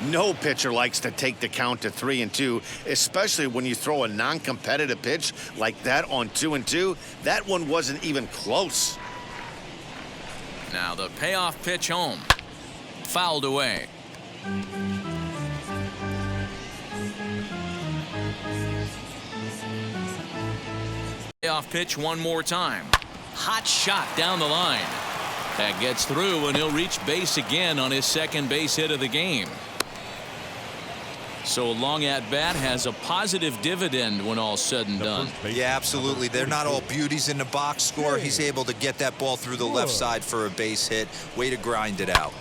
No pitcher likes to take the count to 3-2, especially when you throw a non-competitive pitch like that on 2-2. That one wasn't even close. Now the payoff pitch home. Fouled away. Payoff pitch one more time. Hot shot down the line. That gets through, and he'll reach base again on his second base hit of the game. So a long at bat has a positive dividend when all's said and done. Yeah, absolutely. They're not all beauties in the box score. He's able to get that ball through the left side for a base hit. Way to grind it out.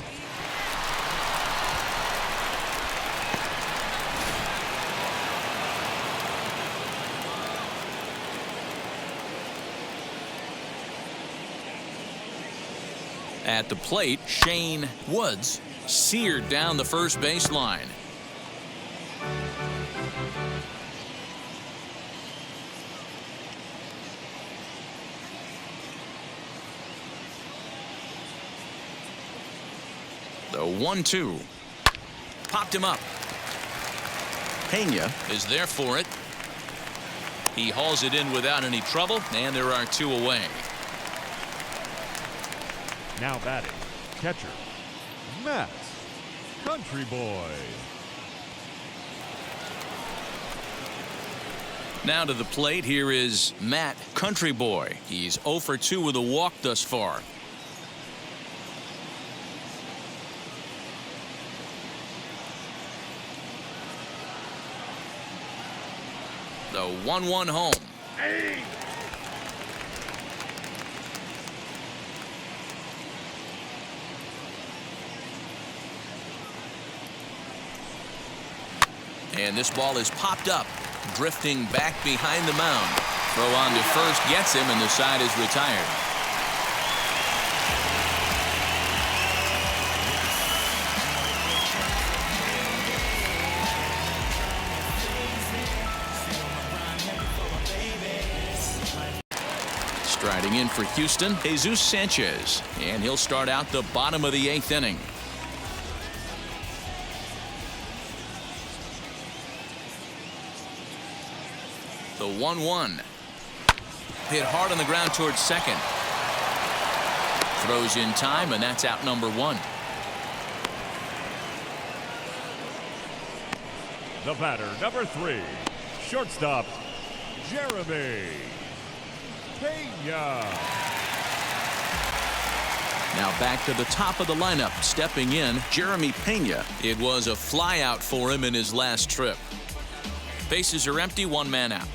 At the plate, Shane Woods seared down the first baseline. The 1-2. Popped him up. Pena is there for it. He hauls it in without any trouble, and there are two away. Now batting, catcher, Matt Country Boy. Now to the plate, here is Matt Country Boy. He's 0 for 2 with a walk thus far. The 1-1 home. And this ball is popped up, drifting back behind the mound. Throw on to first gets him, and the side is retired. Striding in for Houston, Jesus Sanchez, and he'll start out the bottom of the 8th inning. The 1-1. Hit hard on the ground towards second. Throws in time, and that's out number 1. The batter, number 3, shortstop, Jeremy Pena. Now back to the top of the lineup, stepping in, Jeremy Pena. It was a flyout for him in his last trip. Bases are empty, 1 man out.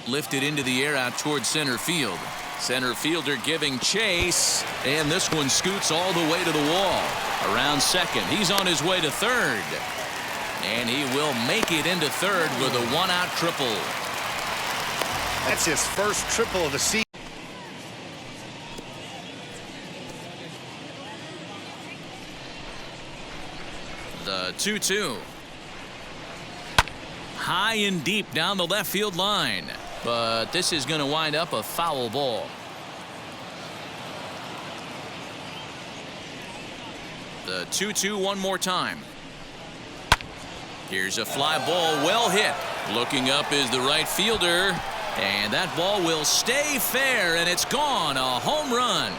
Lifted into the air out towards center field. Center fielder giving chase, and this one scoots all the way to the wall. Around second, he's on his way to third. And he will make it into third with a 1-out triple. That's his first triple of the season. The 2-2. High and deep down the left field line. But this is going to wind up a foul ball. The 2-2 one more time. Here's a fly ball, well hit. Looking up is the right fielder. And that ball will stay fair, and it's gone. A home run.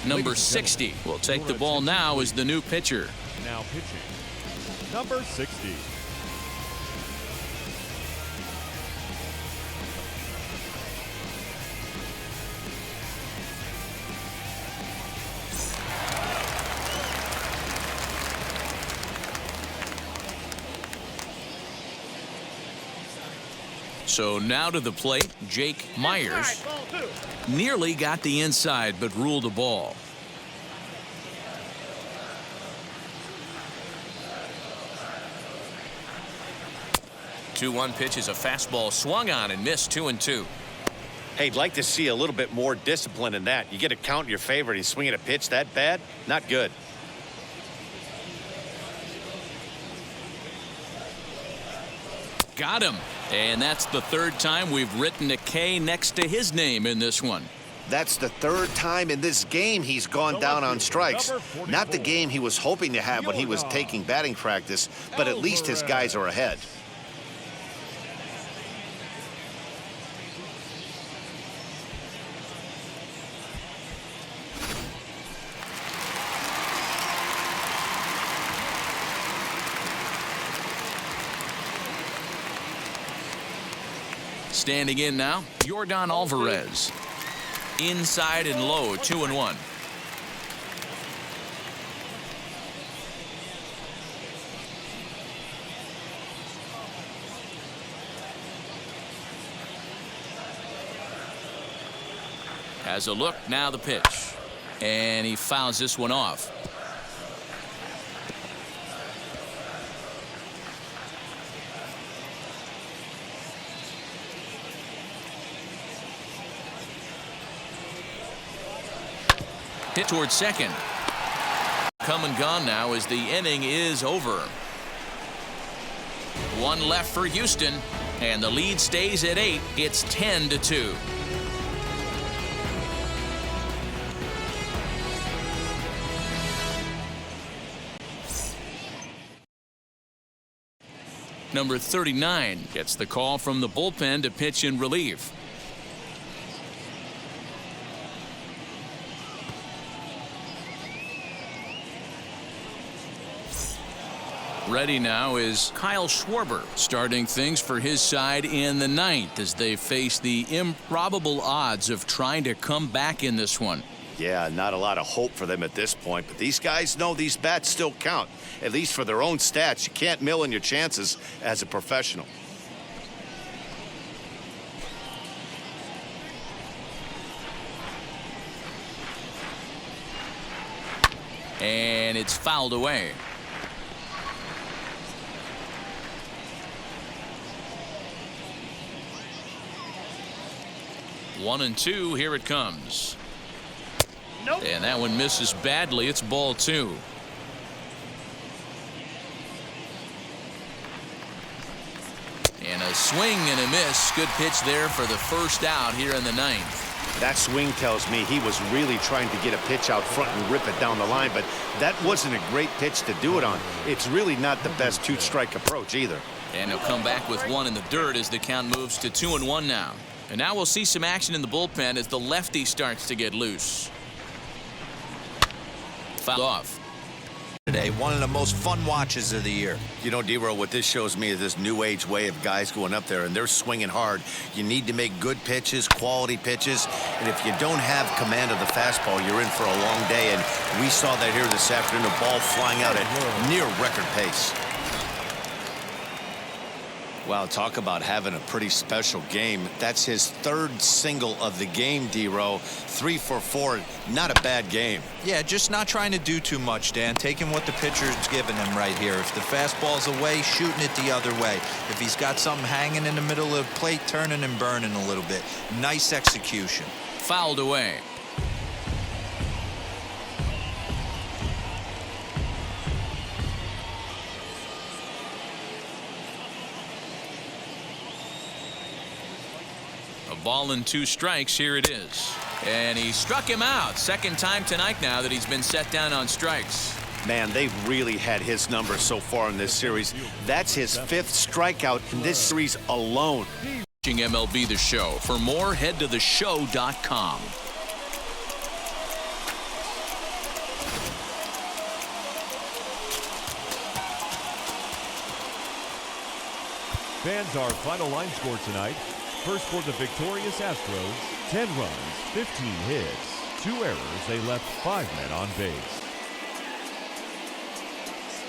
Number 60 will take the ball now as the new pitcher. Now pitching, number 60. So now to the plate, Jake Myers. Nearly got the inside, but ruled a ball. Two-one pitch is a fastball swung on and missed 2-2. Hey, I'd like to see a little bit more discipline in that. You get a count in your favor and he's swinging a pitch that bad? Not good. Got him. And that's the third time we've written a K next to his name in this one. That's the third time in this game he's gone down on strikes. Not the game he was hoping to have when he was taking batting practice, but at least his guys are ahead. Standing in now, Yordan Alvarez. Inside and low, 2-1. Has a look, now the pitch. And he fouls this one off. Hit towards second. Come and gone now as the inning is over. One left for Houston, and the lead stays at 8. It's 10-2. Number 39 gets the call from the bullpen to pitch in relief. Ready now is Kyle Schwarber, starting things for his side in the ninth as they face the improbable odds of trying to come back in this one. Yeah, not a lot of hope for them at this point, but these guys know these bats still count, at least for their own stats. You can't mill in your chances as a professional. And it's fouled away. One and two, here it comes. Nope. And that one misses badly. It's ball 2. And a swing and a miss. Good pitch there for the first out here in the ninth. That swing tells me he was really trying to get a pitch out front and rip it down the line, but that wasn't a great pitch to do it on. It's really not the best two-strike approach either. And he'll come back with one in the dirt as the count moves to 2-1 now. And now we'll see some action in the bullpen as the lefty starts to get loose. Fouled off. Today, one of the most fun watches of the year. You know, D-Roll, what this shows me is this new age way of guys going up there and they're swinging hard. You need to make good pitches, quality pitches, and if you don't have command of the fastball, you're in for a long day, and we saw that here this afternoon, a ball flying out at near record pace. Wow, talk about having a pretty special game. That's his third single of the game, D-Row. 3 for 4, not a bad game. Yeah, just not trying to do too much, Dan. Taking what the pitcher's giving him right here. If the fastball's away, shooting it the other way. If he's got something hanging in the middle of the plate, turning and burning a little bit. Nice execution. Fouled away. A ball and 2 strikes. Here it is. And he struck him out. Second time tonight now that he's been set down on strikes. Man, they've really had his number so far in this series. That's his 5th strikeout in this series alone. Watching MLB The Show. For more, head to theshow.com. Fans, our final line score tonight. First for the victorious Astros, 10 runs, 15 hits, 2 errors. They left 5 men on base.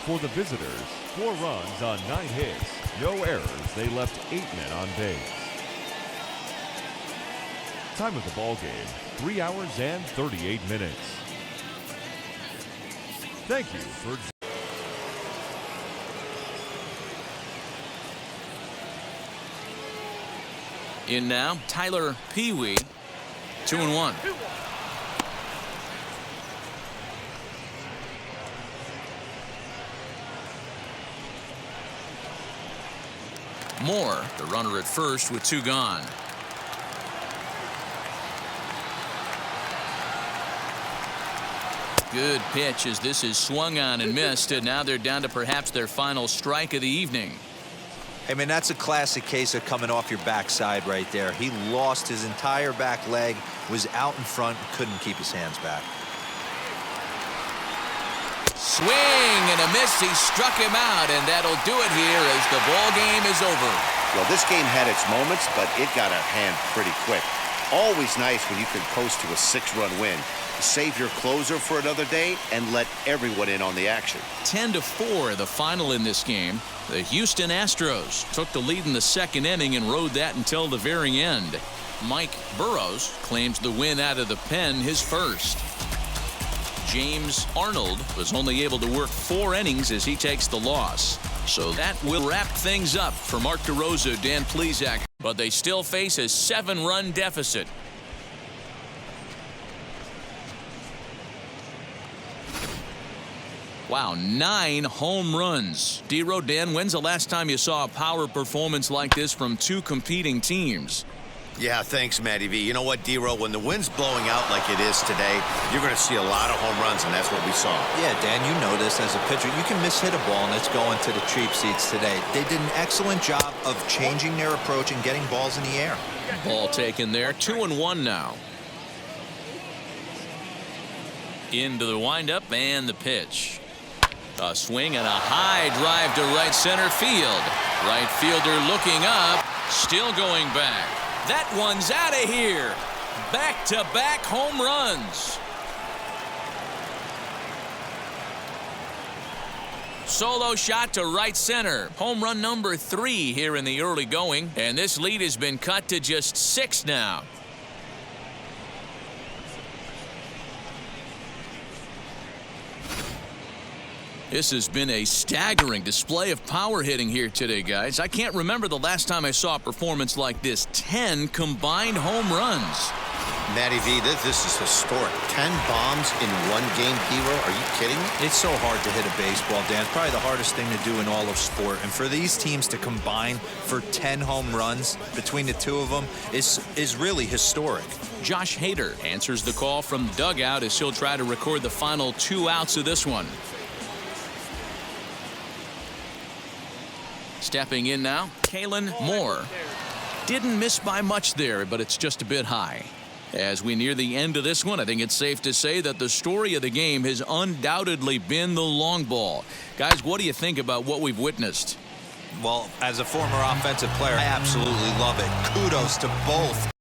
For the visitors, 4 runs on 9 hits, no errors. They left 8 men on base. Time of the ball game, 3 hours and 38 minutes. Thank you for... In now, Tyler Pee-wee, 2-1. Moore, the runner at first with 2 gone. Good pitch as this is swung on and missed, and now they're down to perhaps their final strike of the evening. I mean, that's a classic case of coming off your backside right there. He lost his entire back leg, was out in front, couldn't keep his hands back. Swing and a miss. He struck him out, and that'll do it here as the ball game is over. Well, this game had its moments, but it got out of hand pretty quick. Always nice when you can coast to a 6-run win. Save your closer for another day and let everyone in on the action. 10-4 the final in this game. The Houston Astros took the lead in the 2nd inning and rode that until the very end. Mike Burrows claims the win out of the pen, his first. James Arnold was only able to work 4 innings as he takes the loss. So that will wrap things up for Mark DeRosa, Dan Plesac. But they still face a 7-run deficit. Wow, 9 home runs. D-Row, Dan, when's the last time you saw a power performance like this from 2 competing teams? Yeah, thanks, Matty V. You know what, D-Row, when the wind's blowing out like it is today, you're going to see a lot of home runs, and that's what we saw. Yeah, Dan, you know this as a pitcher. You can mishit a ball, and it's going to the cheap seats today. They did an excellent job of changing their approach and getting balls in the air. Ball taken there, 2-1 now. Into the windup and the pitch. A swing and a high drive to right center field. Right fielder looking up, still going back. That one's out of here. Back-to-back home runs. Solo shot to right center. Home run number 3 here in the early going, and this lead has been cut to just 6 now. This has been a staggering display of power hitting here today, guys. I can't remember the last time I saw a performance like this. 10 combined home runs. Matty V, this is historic. 10 bombs in one game, D-Row. Are you kidding me? It's so hard to hit a baseball, Dan. It's probably the hardest thing to do in all of sport. And for these teams to combine for 10 home runs between the 2 of them is really historic. Josh Hader answers the call from the dugout as he'll try to record the final 2 outs of this one. Stepping in now, Kalen Moore. Didn't miss by much there, but it's just a bit high. As we near the end of this one, I think it's safe to say that the story of the game has undoubtedly been the long ball. Guys, what do you think about what we've witnessed? Well, as a former offensive player, I absolutely love it. Kudos to both.